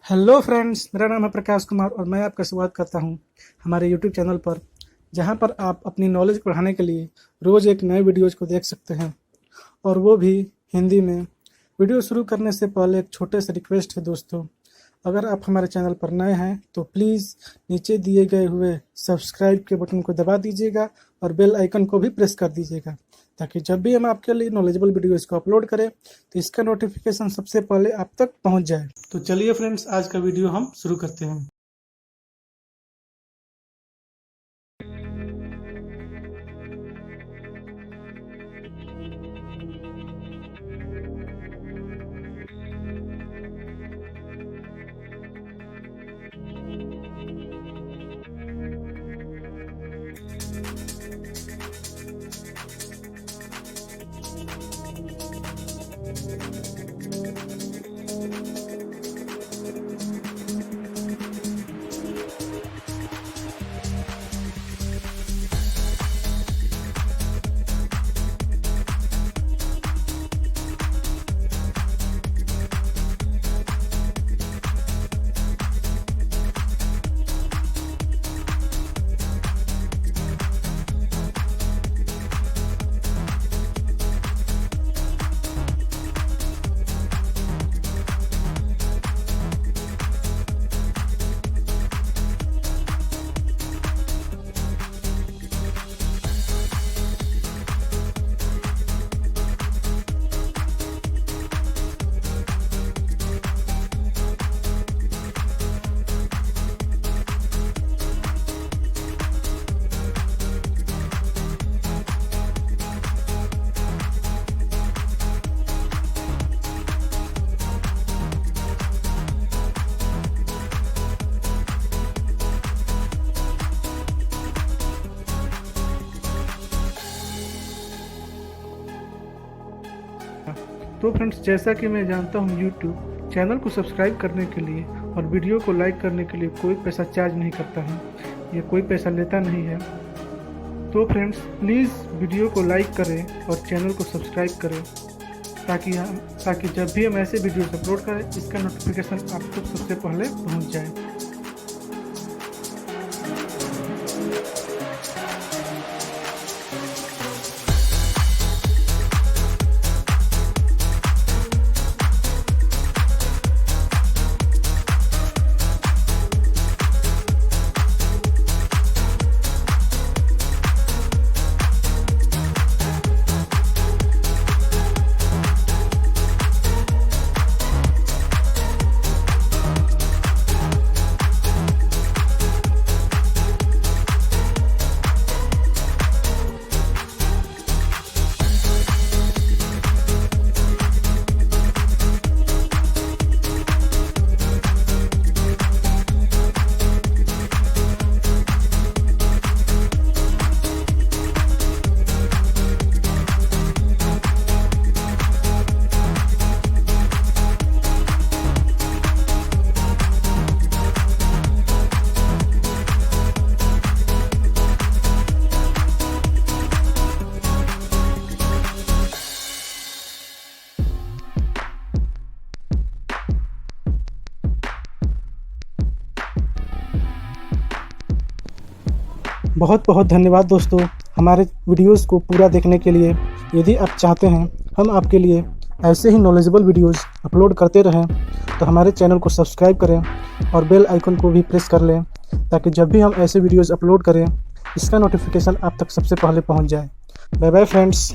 Hello friends, मेरा नाम है प्रकाश कुमार और मैं आपका स्वागत करता हूं हमारे यूट्यूब चैनल पर, जहां पर आप अपनी नॉलेज बढ़ाने के लिए रोज़ एक नए वीडियोज़ को देख सकते हैं, और वो भी हिंदी में। वीडियो शुरू करने से पहले एक छोटे से रिक्वेस्ट है दोस्तों, अगर आप हमारे चैनल पर नए हैं तो प्लीज़ नीचे दिए गए हुए सब्सक्राइब के बटन को दबा दीजिएगा और बेल आइकन को भी प्रेस कर दीजिएगा, ताकि जब भी हम आपके लिए नॉलेजेबल वीडियोज़ को अपलोड करें तो इसका नोटिफिकेशन सबसे पहले आप तक पहुंच जाए। तो चलिए फ्रेंड्स, आज का वीडियो हम शुरू करते हैं। तो फ्रेंड्स, जैसा कि मैं जानता हूँ यूट्यूब चैनल को सब्सक्राइब करने के लिए और वीडियो को लाइक करने के लिए कोई पैसा चार्ज नहीं करता है, या कोई पैसा लेता नहीं है। तो फ्रेंड्स, प्लीज़ वीडियो को लाइक करें और चैनल को सब्सक्राइब करें, ताकि जब भी हम ऐसे वीडियोस अपलोड करें इसका नोटिफिकेशन आप तक सबसे पहले पहुँच जाए। बहुत बहुत धन्यवाद दोस्तों हमारे वीडियोस को पूरा देखने के लिए। यदि आप चाहते हैं हम आपके लिए ऐसे ही नॉलेजेबल वीडियोस अपलोड करते रहें तो हमारे चैनल को सब्सक्राइब करें और बेल आइकन को भी प्रेस कर लें, ताकि जब भी हम ऐसे वीडियोस अपलोड करें इसका नोटिफिकेशन आप तक सबसे पहले पहुंच जाए। Bye bye friends.